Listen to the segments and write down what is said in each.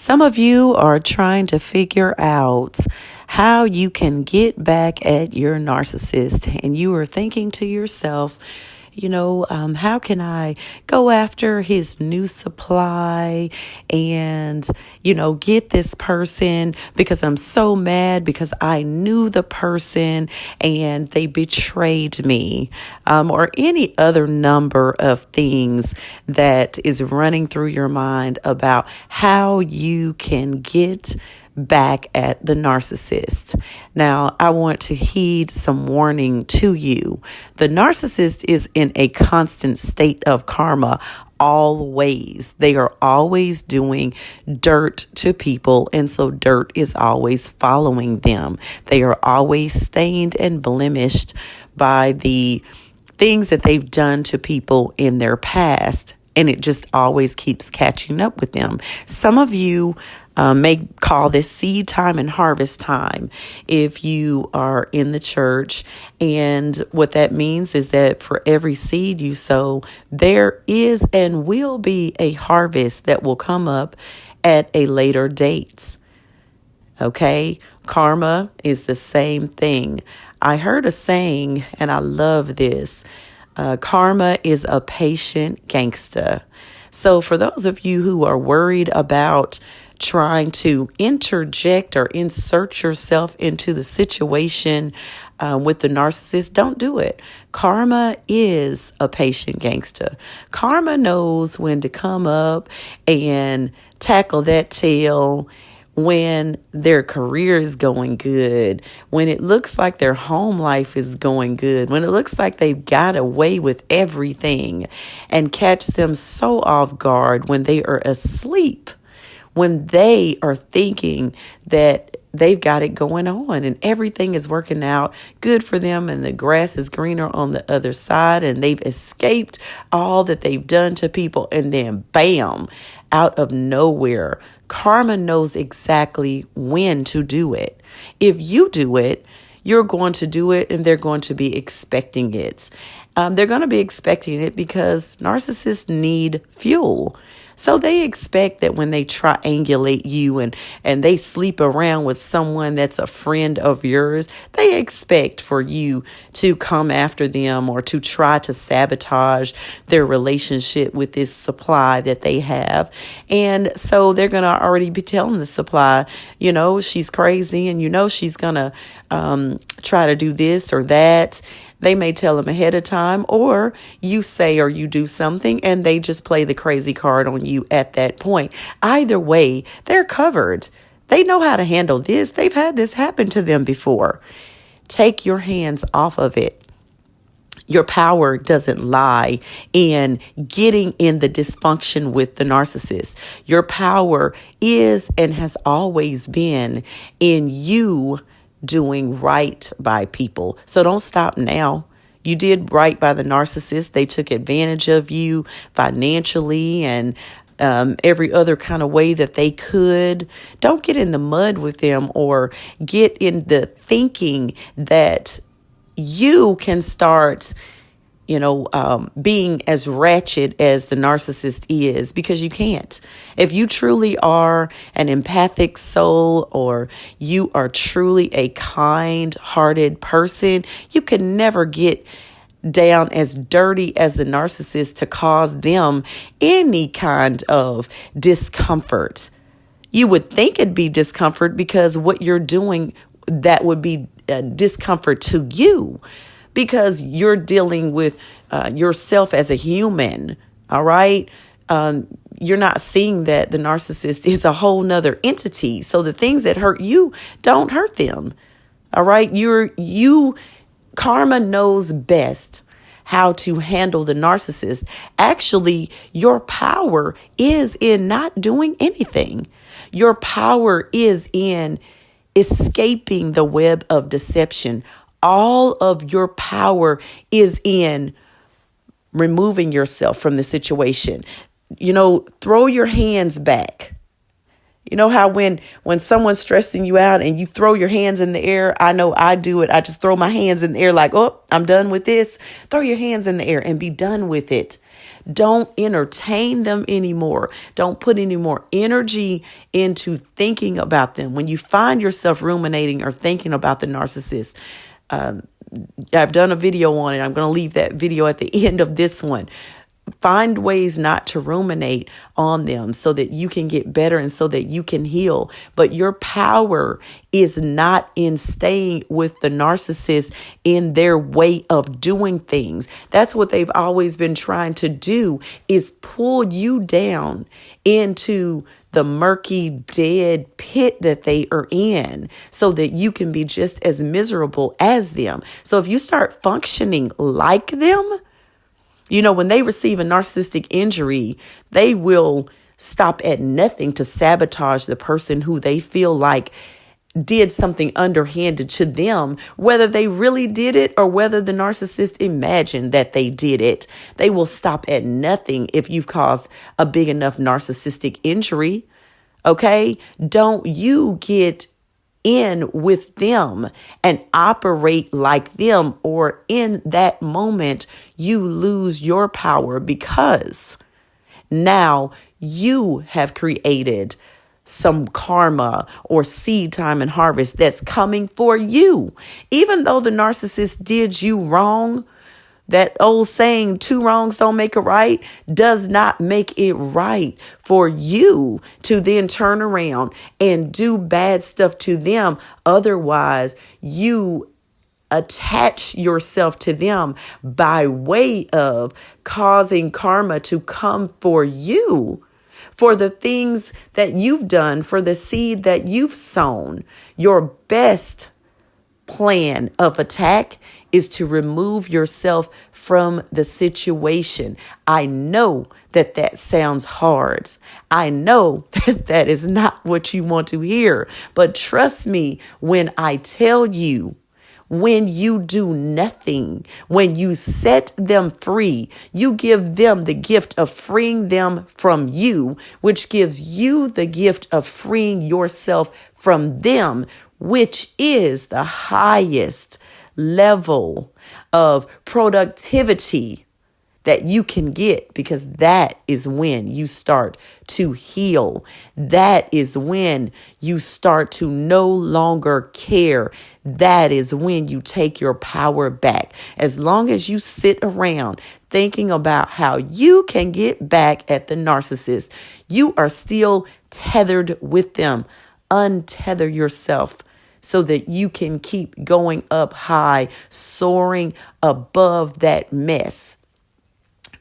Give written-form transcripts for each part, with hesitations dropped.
Some of you are trying to figure out how you can get back at your narcissist, and you are thinking to yourself, how can I go after his new supply and, get this person because I'm so mad because I knew the person and they betrayed me, or any other number of things that is running through your mind about how you can get back at the narcissist. Now, I want to heed some warning to you. The narcissist is in a constant state of karma always. They are always doing dirt to people, and so dirt is always following them. They are always stained and blemished by the things that they've done to people in their past, and it just always keeps catching up with them. Some of you may call this seed time and harvest time if you are in the church. And what that means is that for every seed you sow, there is and will be a harvest that will come up at a later date. Okay? Karma is the same thing. I heard a saying, and I love this. Karma is a patient gangster. So for those of you who are worried about trying to interject or insert yourself into the situation with the narcissist, don't do it. Karma is a patient gangster. Karma knows when to come up and tackle that tail when their career is going good, when it looks like their home life is going good, when it looks like they've got away with everything, and catch them so off guard when they are asleep, when they are thinking that they've got it going on and everything is working out good for them and the grass is greener on the other side and they've escaped all that they've done to people, and then bam, out of nowhere, karma knows exactly when to do it. If you do it, you're going to do it and they're going to be expecting it. They're going to be expecting it because narcissists need fuel. So they expect that when they triangulate you and they sleep around with someone that's a friend of yours, they expect for you to come after them or to try to sabotage their relationship with this supply that they have. And so they're going to already be telling the supply, she's crazy and she's going to try to do this or that. They may tell them ahead of time, or you say or you do something and they just play the crazy card on you at that point. Either way, they're covered. They know how to handle this. They've had this happen to them before. Take your hands off of it. Your power doesn't lie in getting in the dysfunction with the narcissist. Your power is and has always been in you doing right by people. So don't stop now. You did right by the narcissist. They took advantage of you financially and every other kind of way that they could. Don't get in the mud with them or get in the thinking that you can start being as ratchet as the narcissist is, because you can't. If you truly are an empathic soul or you are truly a kind-hearted person, you can never get down as dirty as the narcissist to cause them any kind of discomfort. You would think it'd be discomfort because what you're doing, that would be discomfort to you, because you're dealing with yourself as a human, all right? You're not seeing that the narcissist is a whole nother entity. So the things that hurt you don't hurt them, all right? Karma knows best how to handle the narcissist. Actually, your power is in not doing anything. Your power is in escaping the web of deception. All of your power is in removing yourself from the situation. Throw your hands back. You know how when someone's stressing you out and you throw your hands in the air? I know I do it. I just throw my hands in the air like, oh, I'm done with this. Throw your hands in the air and be done with it. Don't entertain them anymore. Don't put any more energy into thinking about them. When you find yourself ruminating or thinking about the narcissist, I've done a video on it. I'm going to leave that video at the end of this one. Find ways not to ruminate on them so that you can get better and so that you can heal. But your power is not in staying with the narcissist in their way of doing things. That's what they've always been trying to do, is pull you down into the murky, dead pit that they are in so that you can be just as miserable as them. So if you start functioning like them, when they receive a narcissistic injury, they will stop at nothing to sabotage the person who they feel like did something underhanded to them, whether they really did it or whether the narcissist imagined that they did it. They will stop at nothing if you've caused a big enough narcissistic injury. Okay? Don't you get in with them and operate like them, or in that moment you lose your power, because now you have created some karma or seed time and harvest that's coming for you. Even though the narcissist did you wrong, that old saying, 2 wrongs don't make a right, does not make it right for you to then turn around and do bad stuff to them. Otherwise, you attach yourself to them by way of causing karma to come for you, for the things that you've done, for the seed that you've sown. Your best plan of attack is to remove yourself from the situation. I know that that sounds hard. I know that that is not what you want to hear. But trust me when I tell you, when you do nothing, when you set them free, you give them the gift of freeing them from you, which gives you the gift of freeing yourself from them, which is the highest level of productivity that you can get, because that is when you start to heal. That is when you start to no longer care. That is when you take your power back. As long as you sit around thinking about how you can get back at the narcissist, you are still tethered with them. Untether yourself so that you can keep going up high, soaring above that mess.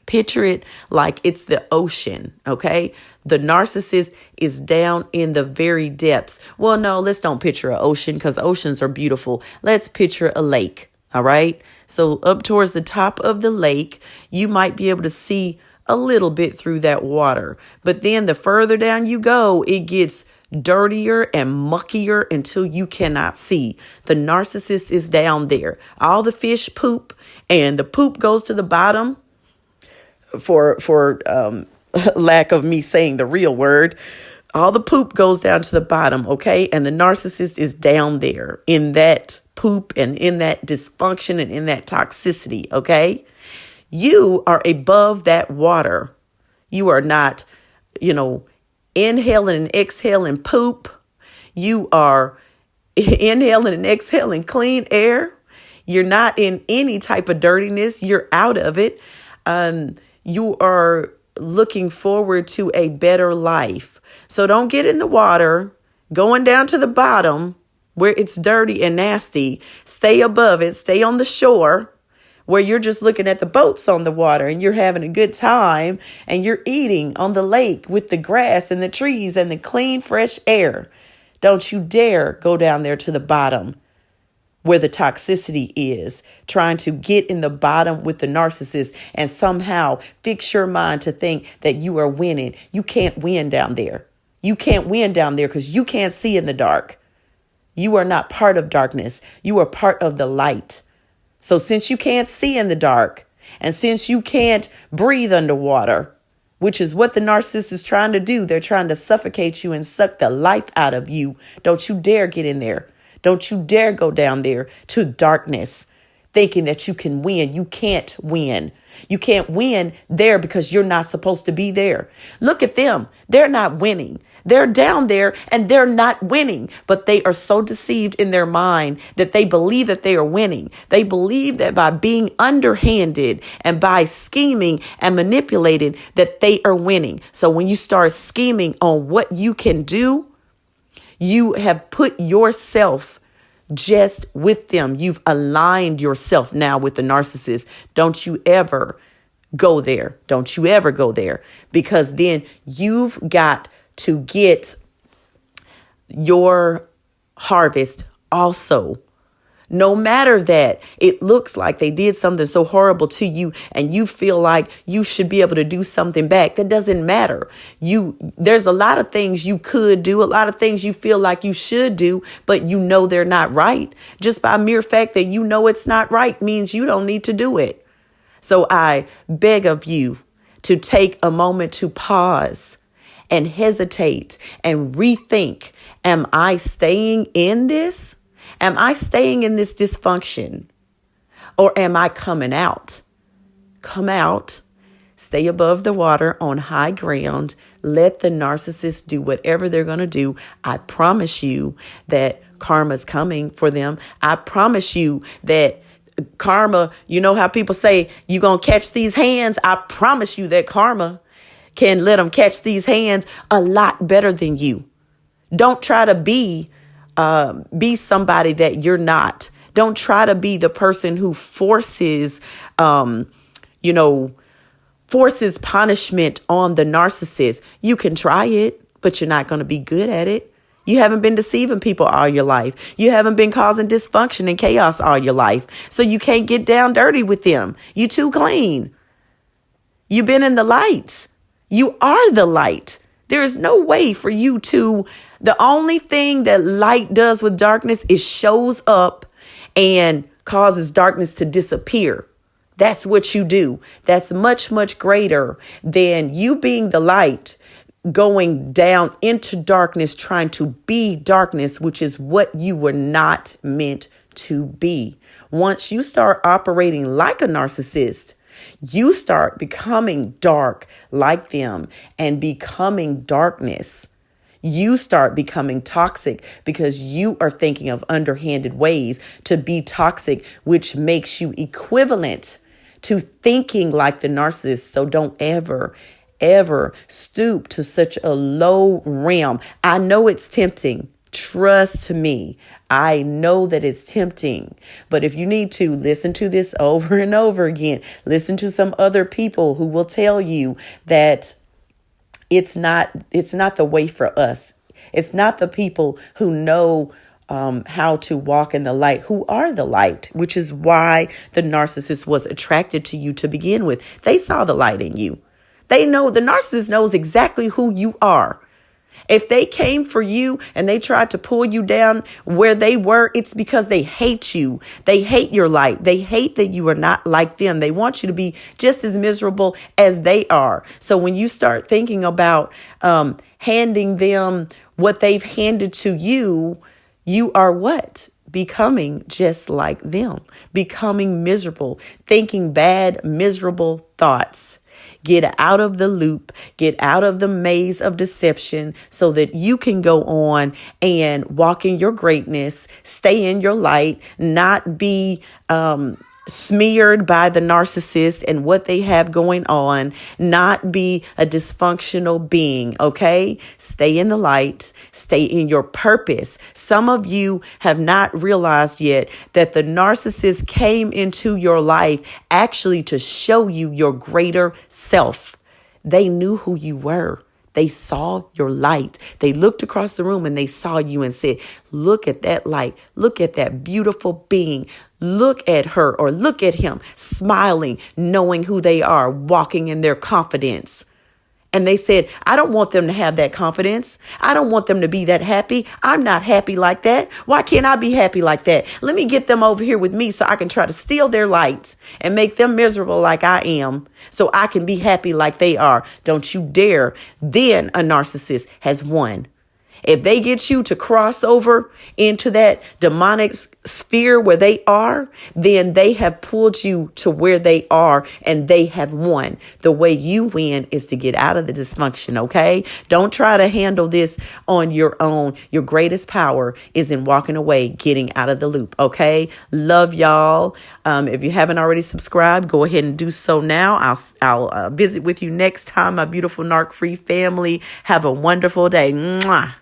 Picture it like it's the ocean, okay? The narcissist is down in the very depths. Well, no, let's don't picture an ocean, because oceans are beautiful. Let's picture a lake, all right? So up towards the top of the lake, you might be able to see a little bit through that water. But then the further down you go, it gets dirtier and muckier until you cannot see. The narcissist is down there. All the fish poop, and the poop goes to the bottom. For lack of me saying the real word, all the poop goes down to the bottom, okay? And the narcissist is down there in that poop and in that dysfunction and in that toxicity, okay? You are above that water. You are not, inhaling and exhaling poop. You are inhaling and exhaling clean air. You're not in any type of dirtiness. You're out of it. You are looking forward to a better life. So don't get in the water, going down to the bottom where it's dirty and nasty. Stay above it. Stay on the shore where you're just looking at the boats on the water and you're having a good time and you're eating on the lake with the grass and the trees and the clean, fresh air. Don't you dare go down there to the bottom where the toxicity is, trying to get in the bottom with the narcissist and somehow fix your mind to think that you are winning. You can't win down there. You can't win down there because you can't see in the dark. You are not part of darkness. You are part of the light. So since you can't see in the dark, and since you can't breathe underwater, which is what the narcissist is trying to do, they're trying to suffocate you and suck the life out of you. Don't you dare get in there. Don't you dare go down there to darkness. thinking that you can win. You can't win. You can't win there because you're not supposed to be there. Look at them. They're not winning. They're down there and they're not winning, but they are so deceived in their mind that they believe that they are winning. They believe that by being underhanded and by scheming and manipulating that they are winning. So when you start scheming on what you can do, you have put yourself just with them. You've aligned yourself now with the narcissist. Don't you ever go there. Don't you ever go there, because then you've got to get your harvest also. No matter that it looks like they did something so horrible to you and you feel like you should be able to do something back, that doesn't matter. There's a lot of things you could do, a lot of things you feel like you should do, but you know they're not right. Just by mere fact that you know it's not right means you don't need to do it. So I beg of you to take a moment to pause and hesitate and rethink. Am I staying in this? Am I staying in this dysfunction? Or am I coming out? Come out, stay above the water on high ground. Let the narcissist do whatever they're going to do. I promise you that karma's coming for them. I promise you that karma, you know how people say you're going to catch these hands? I promise you that karma can let them catch these hands a lot better than you. Don't try to be somebody that you're not. Don't try to be the person who forces punishment on the narcissist. You can try it, but you're not going to be good at it. You haven't been deceiving people all your life. You haven't been causing dysfunction and chaos all your life. So you can't get down dirty with them. You too clean. You've been in the lights. You are the light. There is no way for you to. The only thing that light does with darkness is shows up and causes darkness to disappear. That's what you do. That's much, much greater than you being the light, going down into darkness, trying to be darkness, which is what you were not meant to be. Once you start operating like a narcissist, you start becoming dark like them and becoming darkness. You start becoming toxic because you are thinking of underhanded ways to be toxic, which makes you equivalent to thinking like the narcissist. So don't ever stoop to such a low realm. I know it's tempting. Trust me. I know that it's tempting. But if you need to listen to this over and over again, listen to some other people who will tell you that it's not the way for us. It's not the people who know how to walk in the light, who are the light, which is why the narcissist was attracted to you to begin with. They saw the light in you. They know, the narcissist knows exactly who you are. If they came for you and they tried to pull you down where they were, it's because they hate you. They hate your light. They hate that you are not like them. They want you to be just as miserable as they are. So when you start thinking about handing them what they've handed to you, you are what? Becoming just like them, becoming miserable, thinking bad, miserable thoughts. Get out of the loop, get out of the maze of deception so that you can go on and walk in your greatness, stay in your light, not be smeared by the narcissist and what they have going on, not be a dysfunctional being, okay? Stay in the light, stay in your purpose. Some of you have not realized yet that the narcissist came into your life actually to show you your greater self. They knew who you were. They saw your light. They looked across the room and they saw you and said, look at that light. Look at that beautiful being. Look at her or look at him smiling, knowing who they are, walking in their confidence. And they said, I don't want them to have that confidence. I don't want them to be that happy. I'm not happy like that. Why can't I be happy like that? Let me get them over here with me so I can try to steal their light and make them miserable like I am so I can be happy like they are. Don't you dare. Then a narcissist has won. If they get you to cross over into that demonic sphere where they are, then they have pulled you to where they are and they have won. The way you win is to get out of the dysfunction, okay? Don't try to handle this on your own. Your greatest power is in walking away, getting out of the loop, okay? Love y'all. If you haven't already subscribed, go ahead and do so now. I'll visit with you next time, my beautiful narc-free family. Have a wonderful day. Mwah.